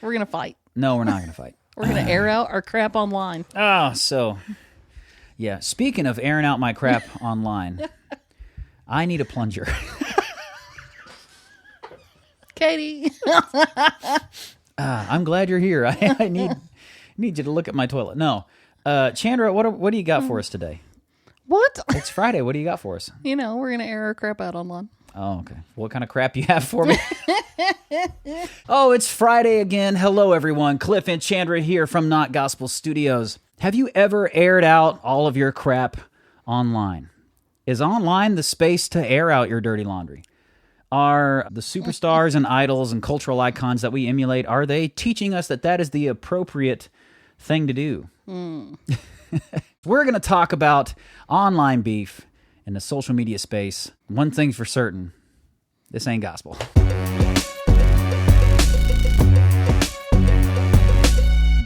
We're going to fight. No, we're not going to fight. We're going to air out our crap online. Yeah. Speaking of airing out my crap online, I need a plunger. Katie. I'm glad you're here. I need you to look at my toilet. No. Chandra, what do you got for us today? What? It's Friday. What do you got for us? We're going to air our crap out online. Oh, okay. What kind of crap you have for me? Oh, it's Friday again. Hello, everyone. Cliff and Chandra here from Not Gospel Studios. Have you ever aired out all of your crap online? Is online the space to air out your dirty laundry? Are the superstars and idols and cultural icons that we emulate, are they teaching us that is the appropriate thing to do? We're going to talk about online beef in the social media space. One thing's for certain, this ain't gospel.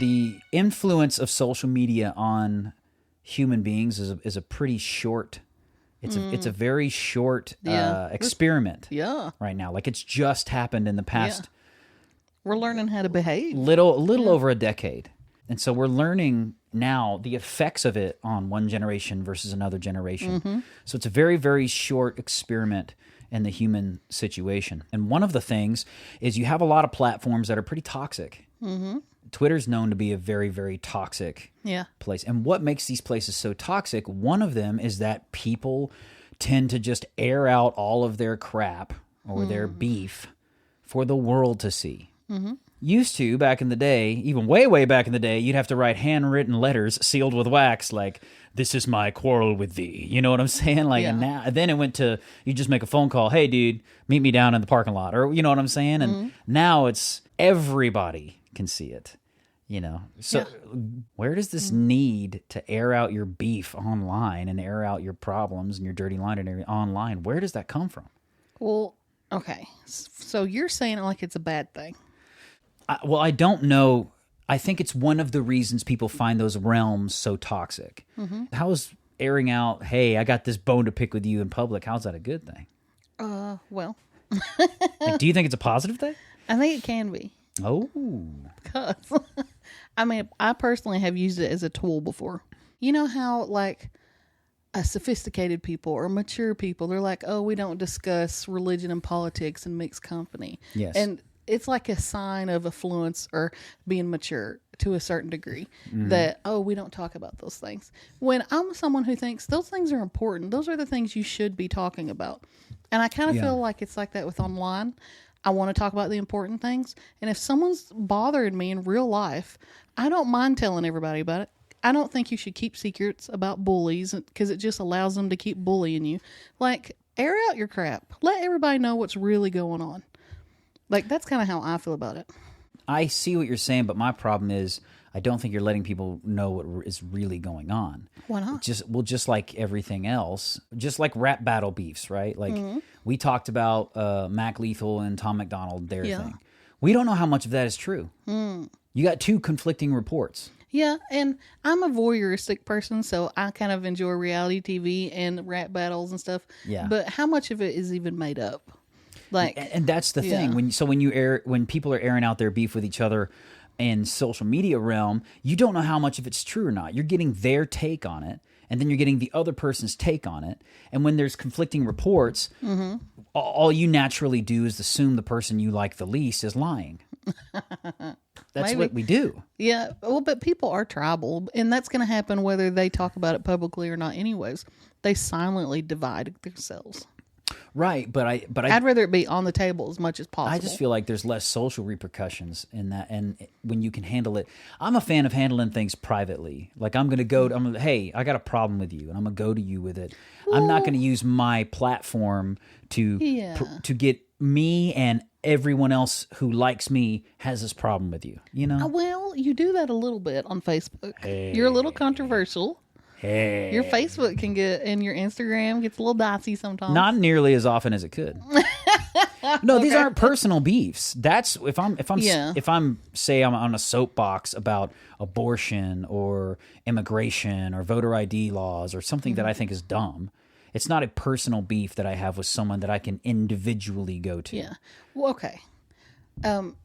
The influence of social media on human beings is a pretty short. It's a very short experiment. Yeah. Right now, like it's just happened in the past. Yeah. We're learning how to behave. Little over a decade, and so we're learning now the effects of it on one generation versus another generation. Mm-hmm. So it's a very, very short experiment in the human situation. And one of the things is you have a lot of platforms that are pretty toxic. Mm-hmm. Twitter's known to be a very, very toxic place. And what makes these places so toxic, one of them is that people tend to just air out all of their crap or their beef for the world to see. Mm-hmm. Used to, back in the day, even way, way back in the day, you'd have to write handwritten letters sealed with wax like, "This is my quarrel with thee." You know what I'm saying? Like, and now, then it went to, you just make a phone call, "Hey, dude, meet me down in the parking lot." Or, you know what I'm saying? And now it's everybody can see it. You know, so where does this need to air out your beef online and air out your problems and your dirty laundry online? Where does that come from? Well, okay. So you're saying it like it's a bad thing. I don't know. I think it's one of the reasons people find those realms so toxic. Mm-hmm. How is airing out, "Hey, I got this bone to pick with you" in public, how's that a good thing? Well. Like, do you think it's a positive thing? I think it can be. Oh. Because, I mean, I personally have used it as a tool before. You know how, like, sophisticated people or mature people, they're like, "Oh, we don't discuss religion and politics in mixed company." Yes. And it's like a sign of affluence or being mature to a certain degree that, "Oh, we don't talk about those things." When I'm someone who thinks those things are important, those are the things you should be talking about. And I kind of feel like it's like that with online. I want to talk about the important things. And if someone's bothered me in real life, I don't mind telling everybody about it. I don't think you should keep secrets about bullies because it just allows them to keep bullying you. Like, air out your crap. Let everybody know what's really going on. Like, that's kind of how I feel about it. I see what you're saying, but my problem is I don't think you're letting people know what is really going on. Why not? Just like everything else, just like rap battle beefs, right? Like we talked about Mac Lethal and Tom MacDonald, their thing. We don't know how much of that is true. You got two conflicting reports. Yeah, and I'm a voyeuristic person, so I kind of enjoy reality TV and rap battles and stuff. Yeah. But how much of it is even made up? Like, and that's the thing. When people are airing out their beef with each other in social media realm, you don't know how much of it's true or not. You're getting their take on it, and then you're getting the other person's take on it. And when there's conflicting reports, all you naturally do is assume the person you like the least is lying. That's what we do. Yeah, well, but people are tribal, and that's going to happen whether they talk about it publicly or not anyways. They silently divide themselves. Right, but I'd rather it be on the table as much as possible. I just feel like there's less social repercussions in that, and when you can handle it. I'm a fan of handling things privately. Like I'm going to go, hey, I got a problem with you, and I'm going to go to you with it. I'm not going to use my platform to get me and everyone else who likes me has this problem with you. You know? Well, you do that a little bit on Facebook. Hey. You're a little controversial. Hey. Your Facebook can get, and your Instagram gets a little dicey sometimes. Not nearly as often as it could. No, these aren't personal beefs. That's if I'm say I'm on a soapbox about abortion or immigration or voter ID laws or something that I think is dumb. It's not a personal beef that I have with someone that I can individually go to. Yeah. Well, okay.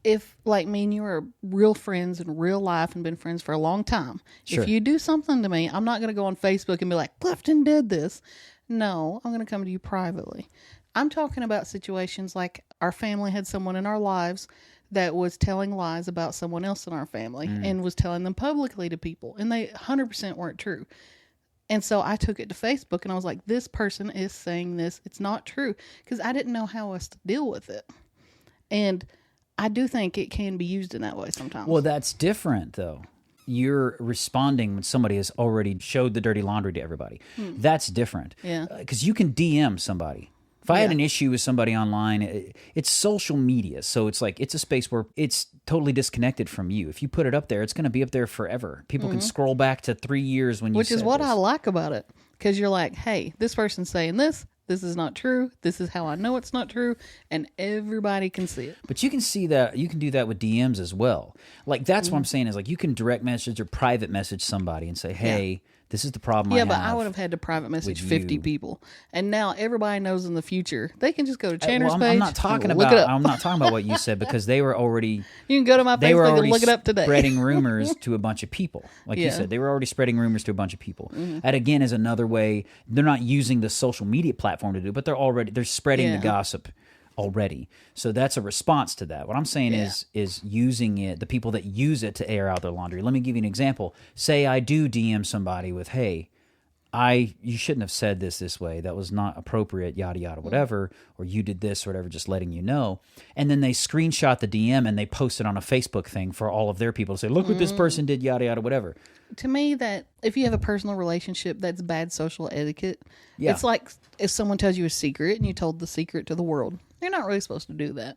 If like me and you are real friends in real life and been friends for a long time, Sure. if you do something to me, I'm not going to go on Facebook and be like, Clifton did this. No, I'm going to come to you privately. I'm talking about situations like our family had someone in our lives that was telling lies about someone else in our family and was telling them publicly to people, and they 100% weren't true. And so I took it to Facebook and I was like, this person is saying this. It's not true, because I didn't know how else to deal with it. And I do think it can be used in that way sometimes. Well, that's different, though. You're responding when somebody has already showed the dirty laundry to everybody. That's different. Yeah. Because you can DM somebody. If I had an issue with somebody online, it's social media. So it's like, it's a space where it's totally disconnected from you. If you put it up there, it's going to be up there forever. People can scroll back to 3 years when you Which is said what this. I like about it. Because you're like, hey, this person's saying this. This is not true. This is how I know it's not true. And everybody can see it. But you can see that, you can do that with DMs as well. Like, that's what I'm saying is, like, you can direct message or private message somebody and say, hey, this is the problem I have. Yeah, but I would have had to private message with 50 you. people. And now everybody knows in the future. They can just go to Chandra's Well, page. I'm not talking and look about. it up. I'm not talking about what you said, because they were already. You can go to my They were Facebook already and look it up today. spreading rumors to a bunch of people. Like you Yeah. said, they were already spreading rumors to a bunch of people. That again is another way. They're not using the social media platform to do it, but they're spreading the Yeah. gossip already. So that's a response to that. What I'm saying is using it. The people that use it to air out their laundry. Let me give you an example. Say I do DM somebody with, hey, you shouldn't have said this way. That was not appropriate, yada, yada, whatever. Or you did this or whatever, just letting you know. And then they screenshot the DM and they post it on a Facebook thing for all of their people to say, look what this person did, yada, yada, whatever. To me, that if you have a personal relationship, that's bad social etiquette. Yeah. It's like if someone tells you a secret and you told the secret to the world. You're not really supposed to do that.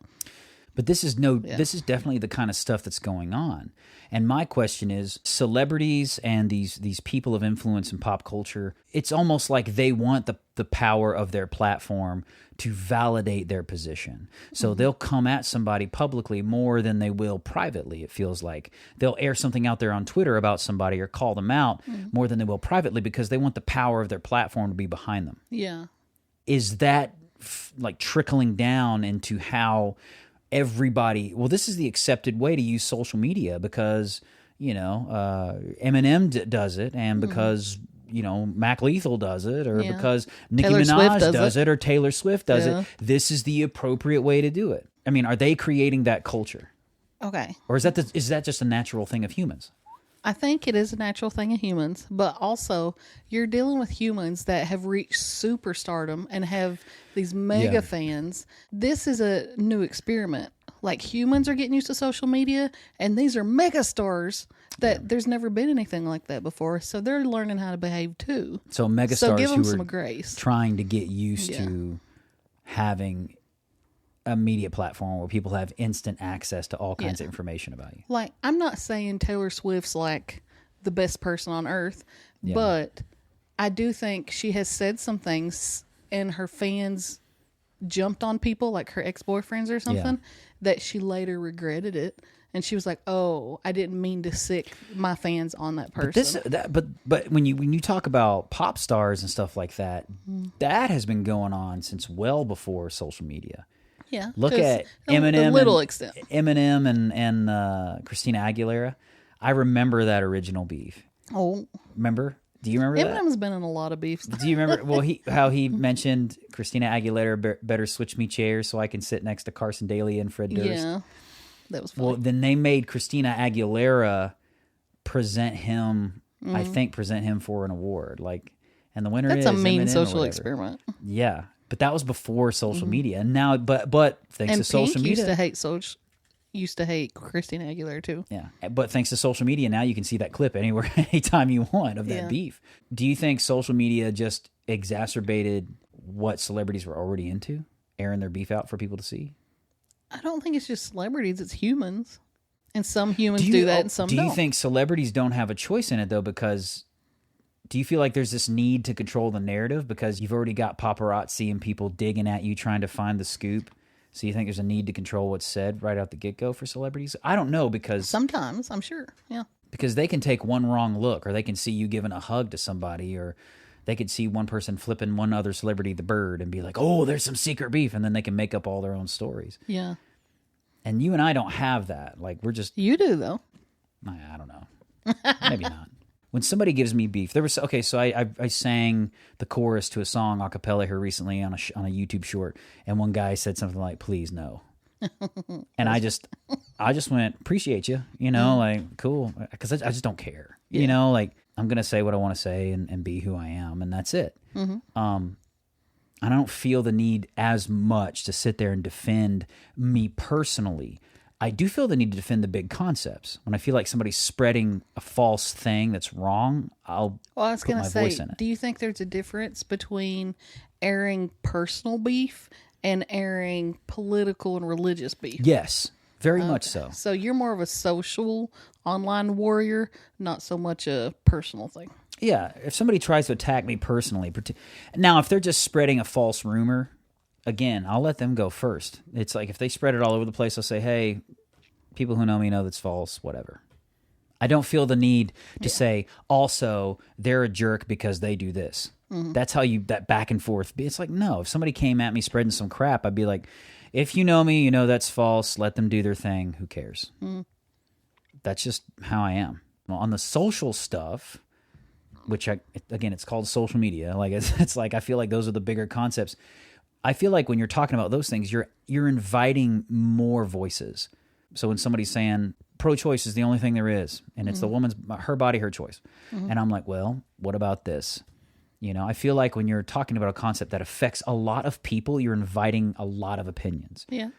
But this is definitely the kind of stuff that's going on. And my question is, celebrities and these people of influence in pop culture, it's almost like they want the power of their platform to validate their position. So they'll come at somebody publicly more than they will privately, it feels like. They'll air something out there on Twitter about somebody or call them out more than they will privately, because they want the power of their platform to be behind them. Yeah. Is that like trickling down into how everybody, well, this is the accepted way to use social media, because Eminem does it, and because Mac Lethal does it, or because Nicki Taylor Swift Minaj does it, or Taylor Swift does Yeah. it. This is the appropriate way to do it. I mean, are they creating that culture, Okay. or is that just a natural thing of humans? I think it is a natural thing of humans, but also you're dealing with humans that have reached superstardom and have these mega fans. This is a new experiment. Like, humans are getting used to social media, and these are mega stars that there's never been anything like that before. So they're learning how to behave too. So megastars So give them who some are grace. trying to get used to having a media platform where people have instant access to all kinds of information about you. Like, I'm not saying Taylor Swift's like the best person on earth, but I do think she has said some things and her fans jumped on people, like her ex-boyfriends or something, that she later regretted it. And she was like, "Oh, I didn't mean to sick my fans on that person." But when you talk about pop stars and stuff like that, that has been going on since well before social media. Yeah, Look to at a Eminem, little extent. Eminem and Christina Aguilera. I remember that original beef. Oh, Remember? Do you remember that? Eminem's been in a lot of beefs. Do you remember? Well, how he mentioned Christina Aguilera better switch me chairs so I can sit next to Carson Daly and Fred Durst. Yeah, that was funny. Well, then they made Christina Aguilera present him for an award, like, and the winner That's is a mean Eminem or social whatever. experiment. Yeah, but that was before social media, and now, but thanks And to social Pink media, used to hate Christina Aguilera too. yeah, but thanks to social media, now you can see that clip anywhere, anytime you want of that Yeah. beef. Do you think social media just exacerbated what celebrities were already into, airing their beef out for people to see? I don't think it's just celebrities; it's humans, and some humans do that, and some do don't. you think celebrities don't have a choice in it though? Because do you feel like there's this need to control the narrative because you've already got paparazzi and people digging at you trying to find the scoop? So you think there's a need to control what's said right out the get-go for celebrities? I don't know, because Sometimes, I'm sure. Yeah. because they can take one wrong look, or they can see you giving a hug to somebody, or they could see one person flipping one other celebrity the bird and be like, oh, there's some secret beef, and then they can make up all their own stories. Yeah. And you and I don't have that. Like, we're just... You do, though. I don't know. Maybe not. When somebody gives me beef, there was... Okay, so I sang the chorus to a song a cappella here recently on a YouTube short, and one guy said something like, please, no. And I just went, appreciate you, you know, like, cool. Because I just don't care. Yeah. You know, like, I'm going to say what I want to say and be who I am, and that's it. I don't feel the need as much to sit there and defend me personally. I do feel the need to defend the big concepts. When I feel like somebody's spreading a false thing that's wrong, I'll put my voice in it. Do you think there's a difference between airing personal beef and airing political and religious beef? Yes, very much so. So you're more of a social online warrior, not so much a personal thing. Yeah, if somebody tries to attack me personally, now if they're just spreading a false rumor, again, I'll let them go first. It's like if they spread it all over the place, I'll say, hey, people who know me know that's false, whatever. I don't feel the need to say, also, they're a jerk because they do this. That's how that back and forth. It's like, no, if somebody came at me spreading some crap, I'd be like, if you know me, you know that's false. Let them do their thing. Who cares? That's just how I am. Well, on the social stuff... which, again, it's called social media. Like it's like I feel like those are the bigger concepts. I feel like when you're talking about those things, you're inviting more voices. So when somebody's saying pro-choice is the only thing there is, and it's the woman's her body, her choice, and I'm like, well, what about this? You know, I feel like when you're talking about a concept that affects a lot of people, you're inviting a lot of opinions. Yeah.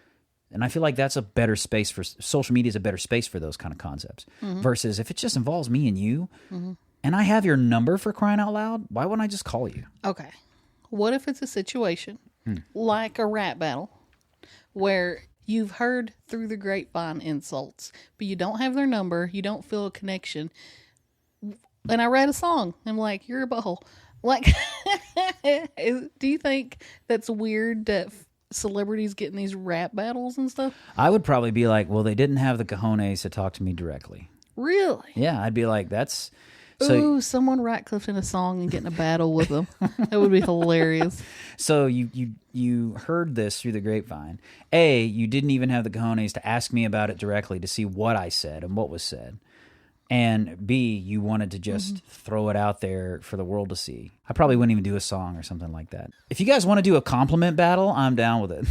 And I feel like that's a better space for social media is a better space for those kind of concepts versus if it just involves me and you. And I have your number, for crying out loud. Why wouldn't I just call you? Okay. What if it's a situation like a rap battle where you've heard through the grapevine insults, but you don't have their number, you don't feel a connection, and I read a song, I'm like, you're a butthole. Like, do you think that's weird that celebrities get in these rap battles and stuff? I would probably be like, well, they didn't have the cojones to talk to me directly. Really? Yeah, I'd be like, that's... Ooh, someone Ratcliffe in a song and get in a battle with them. That would be hilarious. So you heard this through the grapevine. A, you didn't even have the cojones to ask me about it directly to see what I said and what was said. And B, you wanted to just throw it out there for the world to see. I probably wouldn't even do a song or something like that. If you guys want to do a compliment battle, I'm down with it.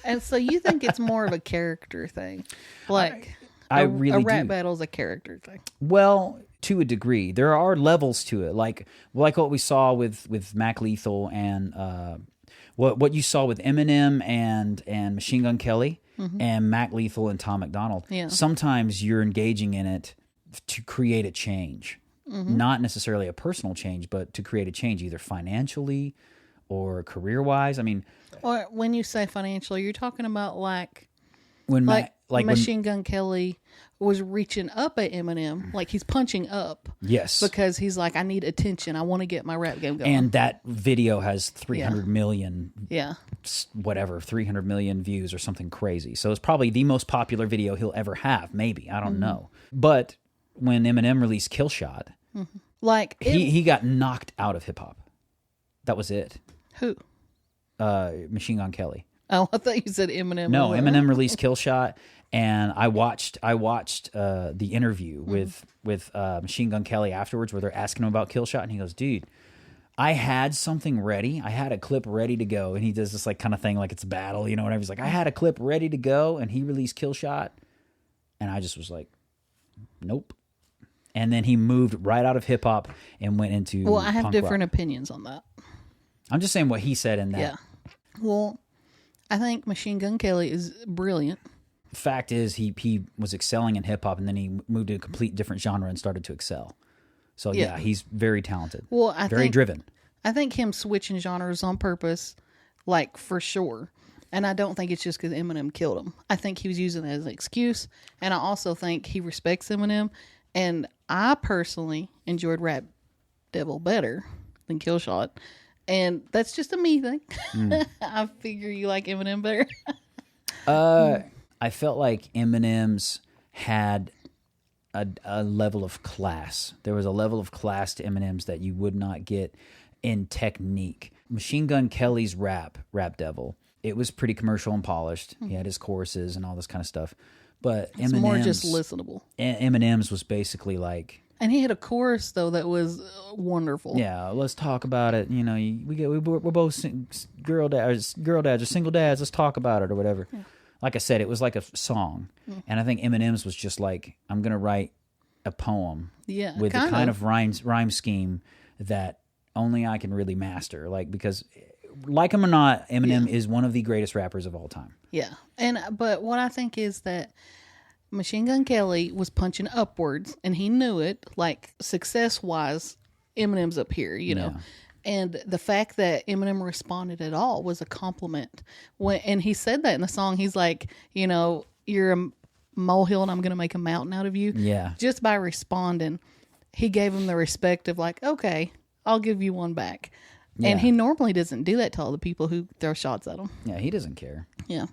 And so you think it's more of a character thing? Like... I really a rap do. battle is a character thing. Well, to a degree, there are levels to it, like what we saw with Mac Lethal and what you saw with Eminem and Machine Gun Kelly and Mac Lethal and Tom MacDonald. Yeah. Sometimes you're engaging in it to create a change, not necessarily a personal change, but to create a change either financially or career wise. I mean, or when you say financially, you're talking about like when Machine Gun Kelly was reaching up at Eminem, like he's punching up. Yes. Because he's like, I need attention. I want to get my rap game going. And that video has 300 million, whatever, 300 million views or something crazy. So it's probably the most popular video he'll ever have, maybe. I don't know. But when Eminem released Kill Shot, like he got knocked out of hip-hop. That was it. Who? Machine Gun Kelly. Oh, I thought you said Eminem. No, Eminem released Kill Shot, and I watched the interview with Machine Gun Kelly afterwards, where they're asking him about Kill Shot, and he goes, "Dude, I had something ready. I had a clip ready to go." And he does this like kind of thing, like it's a battle, you know, whatever. He's like, "I had a clip ready to go," and he released Kill Shot, and I just was like, "Nope." And then he moved right out of hip hop and went into Well, I have punk different rock. opinions on that. I'm just saying what he said in that. Yeah. Well, I think Machine Gun Kelly is brilliant. Fact is, he was excelling in hip hop, and then he moved to a complete different genre and started to excel. So yeah, he's very talented. Well, very driven. I think him switching genres on purpose, like for sure. And I don't think it's just because Eminem killed him. I think he was using it as an excuse, and I also think he respects Eminem. And I personally enjoyed Rap Devil better than Kill Shot. And that's just a me thing. I figure you like Eminem better. I felt like Eminem's had a level of class. There was a level of class to Eminem's that you would not get in technique. Machine Gun Kelly's Rap Devil, it was pretty commercial and polished. He had his choruses and all this kind of stuff. But It's more just listenable. Eminem's was basically like, and he had a chorus though that was wonderful. yeah, let's talk about it. You know, we're both girl dads or single dads. Let's talk about it or whatever. Yeah. Like I said, it was like a song, and I think Eminem's was just like, I'm gonna write a poem, with the kind of rhyme scheme that only I can really master. Like, because like him or not, Eminem is one of the greatest rappers of all time. Yeah, but what I think is that Machine Gun Kelly was punching upwards, and he knew it. Like, success-wise, Eminem's up here, you know. And the fact that Eminem responded at all was a compliment. And he said that in the song. He's like, you know, you're a molehill and I'm going to make a mountain out of you. Yeah. Just by responding, he gave him the respect of like, okay, I'll give you one back. Yeah. And he normally doesn't do that to all the people who throw shots at him. Yeah, he doesn't care. Yeah.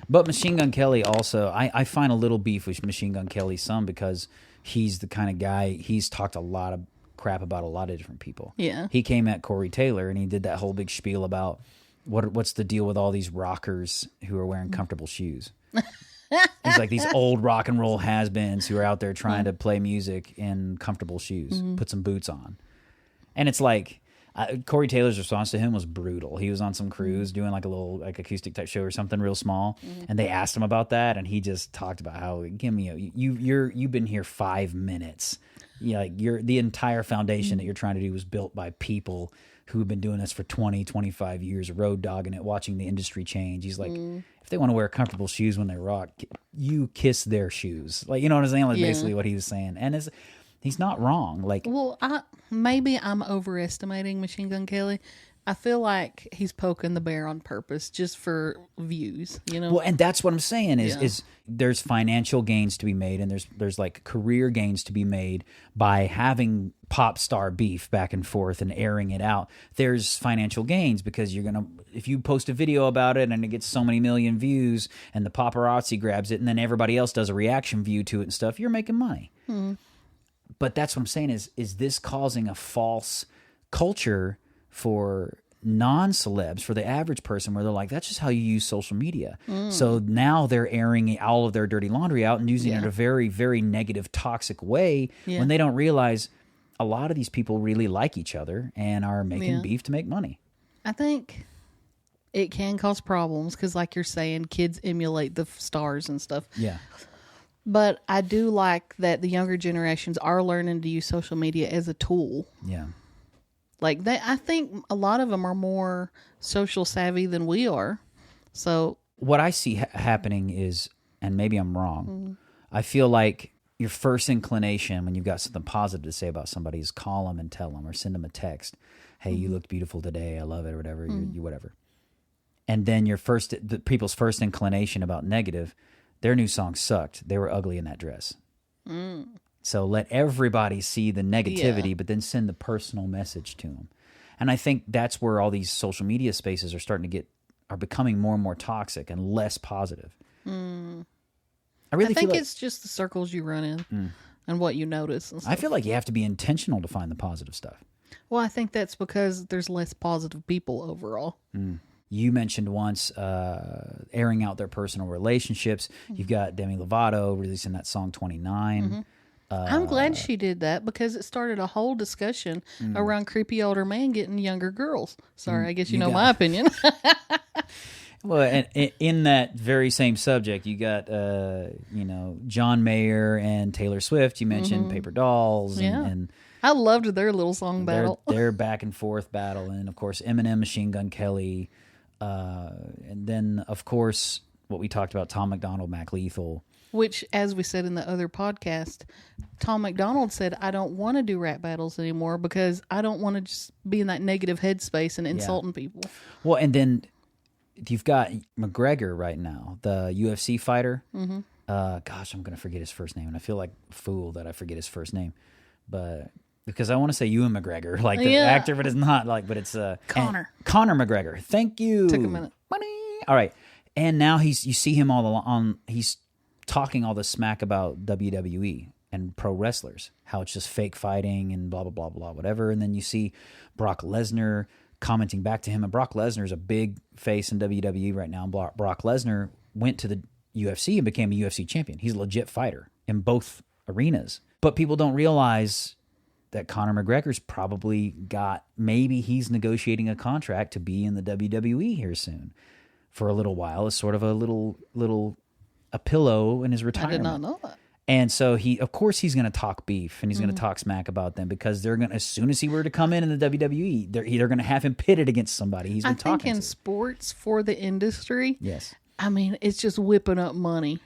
But Machine Gun Kelly also, I find a little beef with Machine Gun Kelly some because he's the kind of guy, he's talked a lot of crap about a lot of different people. Yeah. He came at Corey Taylor and he did that whole big spiel about what's the deal with all these rockers who are wearing comfortable shoes. He's like, these old rock and roll has-beens who are out there trying to play music in comfortable shoes, put some boots on. And it's like, Corey Taylor's response to him was brutal. He was on some cruise doing like a little like acoustic type show or something real small, and they asked him about that, and he just talked about how, give me you've been here 5 minutes. Yeah, like the entire foundation that you're trying to do was built by people who've been doing this for 20, 25 years, road dogging it, watching the industry change. He's like, if they want to wear comfortable shoes when they rock, you kiss their shoes. Like, you know what I'm saying? Like, basically what he was saying. And he's not wrong. Like, well, maybe I'm overestimating Machine Gun Kelly. I feel like he's poking the bear on purpose just for views, you know? Well, and that's what I'm saying is there's financial gains to be made, and there's like career gains to be made by having pop star beef back and forth and airing it out. There's financial gains because if you post a video about it and it gets so many million views and the paparazzi grabs it and then everybody else does a reaction view to it and stuff, you're making money. But that's what I'm saying is this causing a false culture for non-celebs, for the average person, where they're like, that's just how you use social media. So now they're airing all of their dirty laundry out and using it in a very, very negative, toxic way when they don't realize a lot of these people really like each other and are making beef to make money. I think it can cause problems because, like you're saying, kids emulate the stars and stuff. Yeah. But I do like that the younger generations are learning to use social media as a tool. Yeah. Like, I think a lot of them are more social savvy than we are. So what I see happening is, and maybe I'm wrong, I feel like your first inclination when you've got something positive to say about somebody is call them and tell them or send them a text. Hey, you looked beautiful today. I love it or whatever. You whatever. And then the people's first inclination about negative, their new song sucked. They were ugly in that dress. So let everybody see the negativity, but then send the personal message to them. And I think that's where all these social media spaces are becoming more and more toxic and less positive. I think it's just the circles you run in and what you notice. And stuff. I feel like you have to be intentional to find the positive stuff. Well, I think that's because there's less positive people overall. You mentioned once airing out their personal relationships. You've got Demi Lovato releasing that song 29. I'm glad she did that because it started a whole discussion around creepy older men getting younger girls. Sorry, I guess you know my opinion. Well, and in that very same subject, you got John Mayer and Taylor Swift. You mentioned Paper Dolls, and I loved their little song battle. Their back and forth battle, and of course Eminem, Machine Gun Kelly, and then of course what we talked about, Tom MacDonald, Mac Lethal. Which, as we said in the other podcast, Tom MacDonald said, I don't want to do rap battles anymore because I don't want to just be in that negative headspace and insulting people. Well, and then you've got McGregor right now, the UFC fighter. Gosh, I'm going to forget his first name, and I feel like a fool that I forget his first name. But because I want to say Ewan McGregor, like the actor, but it's not like, but it's Conor McGregor. Thank you. Took a minute. Money. All right. And now you see him he's talking all this smack about WWE and pro wrestlers, how it's just fake fighting and blah, blah, blah, blah, whatever. And then you see Brock Lesnar commenting back to him. And Brock Lesnar is a big face in WWE right now. And Brock Lesnar went to the UFC and became a UFC champion. He's a legit fighter in both arenas. But people don't realize that Conor McGregor's probably maybe he's negotiating a contract to be in the WWE here soon for a little while as sort of a pillow in his retirement. I did not know that. And so of course he's going to talk beef and he's going to talk smack about them because they're going to, as soon as he were to come in the WWE, they're going to have him pitted against somebody he's been talking to. I think in sports for the industry, yes, I mean, it's just whipping up money.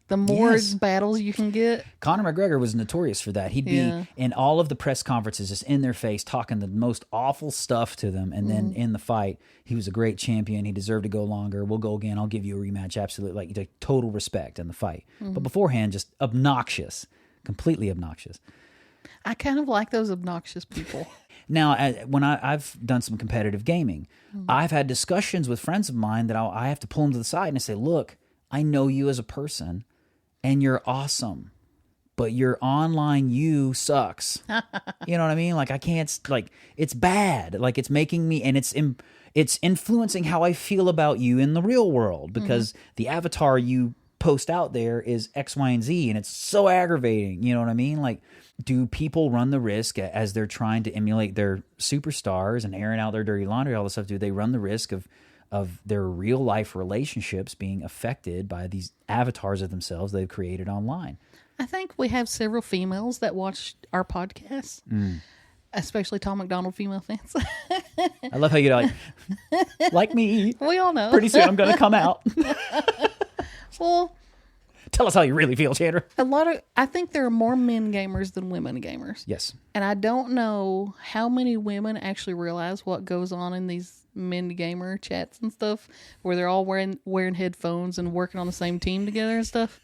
The more battles you can get. Conor McGregor was notorious for that. He'd be in all of the press conferences, just in their face, talking the most awful stuff to them. And then in the fight, he was a great champion. He deserved to go longer. We'll go again. I'll give you a rematch. Absolutely. Like total respect in the fight. But beforehand, just obnoxious. Completely obnoxious. I kind of like those obnoxious people. Now, when I've done some competitive gaming, I've had discussions with friends of mine that I have to pull them to the side and I say, look, I know you as a person. And you're awesome, but your online you sucks. You know what I mean? Like I can't, like it's bad. Like it's making me, and it's influencing how I feel about you in the real world because the avatar you post out there is X, Y, and Z, and it's so aggravating. You know what I mean? Like, do people run the risk as they're trying to emulate their superstars and airing out their dirty laundry, all this stuff? Do they run the risk of their real life relationships being affected by these avatars of themselves they've created online? I think we have several females that watch our podcast, especially Tom McDonald female fans. I love how you're like me. We all know. Pretty soon I'm going to come out. Well, tell us how you really feel, Chandra. I think there are more men gamers than women gamers. Yes. And I don't know how many women actually realize what goes on in these men gamer chats and stuff where they're all wearing headphones and working on the same team together and stuff.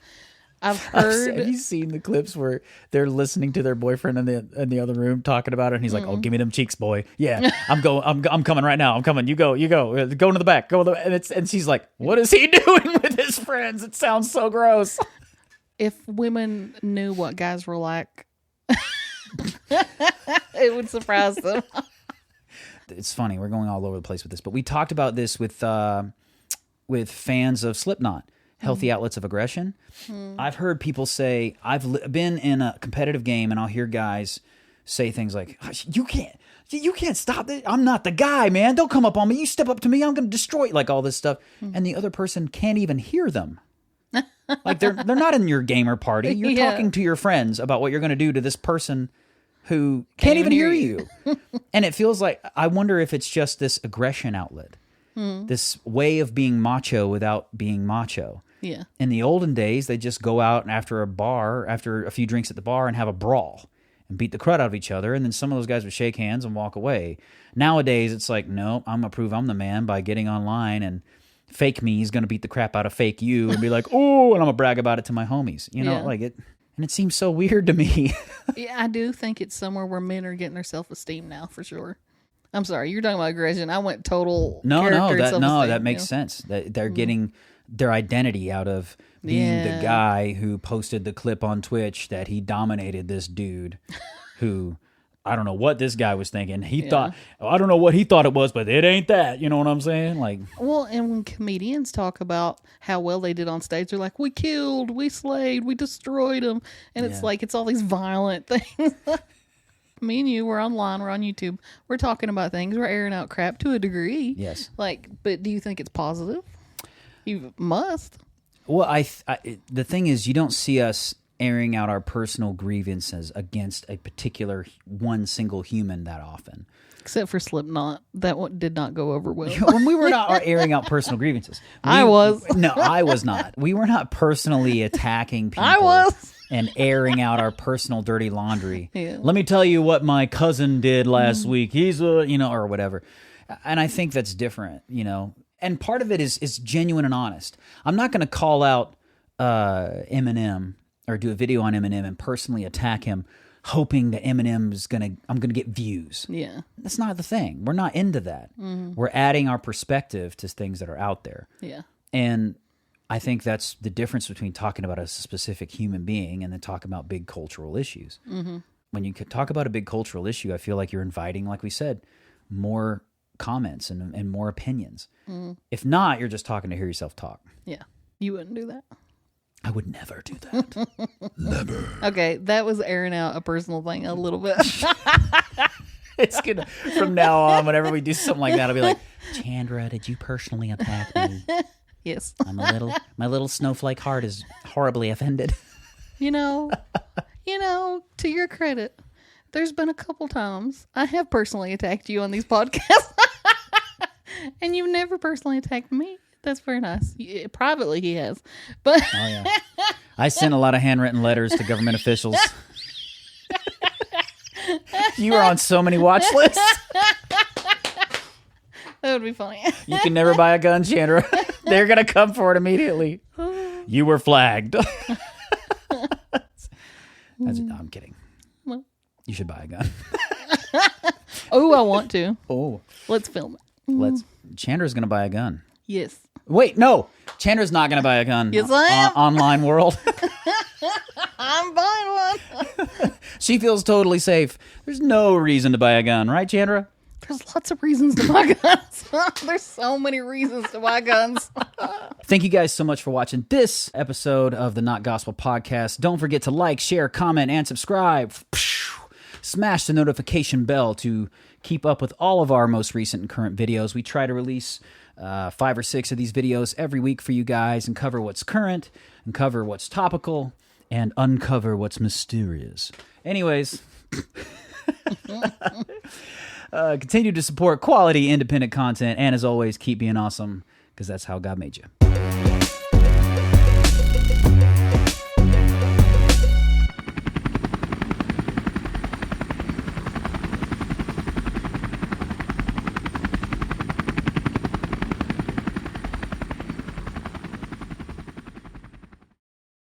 I've heard. Have you seen the clips where they're listening to their boyfriend in the other room talking about it, and he's like, "Oh, give me them cheeks, boy. Yeah, I'm coming right now. I'm coming. You go. Go into the back. And she's like, "What is he doing with his friends? It sounds so gross." If women knew what guys were like, it would surprise them. It's funny. We're going all over the place with this, but we talked about this with fans of Slipknot. Healthy outlets of aggression. I've heard people say, I've been in a competitive game and I'll hear guys say things like, you can't stop it. I'm not the guy, man. Don't come up on me. You step up to me, I'm going to destroy you. Like all this stuff. And the other person can't even hear them. Like they're not in your gamer party. You're talking to your friends about what you're going to do to this person who can't even hear you. And it feels like, I wonder if it's just this aggression outlet. This way of being macho without being macho. Yeah. In the olden days, they just go out after a few drinks at the bar and have a brawl and beat the crud out of each other. And then some of those guys would shake hands and walk away. Nowadays, it's like, no, I'm going to prove I'm the man by getting online, and fake me is going to beat the crap out of fake you and be like, oh, and I'm going to brag about it to my homies. You know, like it. And it seems so weird to me. Yeah, I do think it's somewhere where men are getting their self-esteem now, for sure. I'm sorry, you're talking about aggression. I went total. That makes sense. That they're getting their identity out of being the guy who posted the clip on Twitch that he dominated this dude, who I don't know what this guy was thinking. He thought, I don't know what he thought it was, but it ain't that. You know what I'm saying? Like, well, and when comedians talk about how well they did on stage, they're like, "We killed, we slayed, we destroyed them," and it's like it's all these violent things. Me and you, we're online, we're on YouTube. We're talking about things. We're airing out crap to a degree. Yes. Like, but do you think it's positive? You must. Well, the thing is, you don't see us airing out our personal grievances against a particular one single human that often. Except for Slipknot. That one did not go over well. When we were not airing out personal grievances. I was. No, I was not. We were not personally attacking people. I was. And airing out our personal dirty laundry. Yeah. Let me tell you what my cousin did last week. He's or whatever. And I think that's different, And part of it is genuine and honest. I'm not going to call out Eminem or do a video on Eminem and personally attack him, hoping that I'm going to get views. Yeah. That's not the thing. We're not into that. We're adding our perspective to things that are out there. Yeah. And I think that's the difference between talking about a specific human being and then talking about big cultural issues. When you talk about a big cultural issue, I feel like you're inviting, like we said, more comments and more opinions. If not, you're just talking to hear yourself talk. Yeah. You wouldn't do that. I would never do that. Never. Okay, that was airing out a personal thing a little bit. It's gonna, from now on, whenever we do something like that, I'll be like, Chandra, did you personally attack me? Yes. My little snowflake heart is horribly offended. You know, to your credit, there's been a couple times I have personally attacked you on these podcasts. And you've never personally attacked me. That's very nice. Privately, he has. But Oh, yeah. I sent a lot of handwritten letters to government officials. You are on so many watch lists. that would be funny. You can never buy a gun, Chandra. They're going to come for it immediately. You were flagged. I'm kidding. Well. You should buy a gun. Oh, I want to. Oh. Let's film it. Chandra's going to buy a gun. Yes. Wait, no. Chandra's not going to buy a gun. Yes, I am. Online world. I'm buying one. She feels totally safe. There's no reason to buy a gun, right, Chandra? There's lots of reasons to buy guns. There's so many reasons to buy guns. Thank you guys so much for watching this episode of the Not Gospel Podcast. Don't forget to like, share, comment, and subscribe. Smash the notification bell to keep up with all of our most recent and current videos. We try to release 5 or 6 of these videos every week for you guys and cover what's current and cover what's topical and uncover what's mysterious. Anyways, continue to support quality independent content, and as always, keep being awesome, because that's how God made you.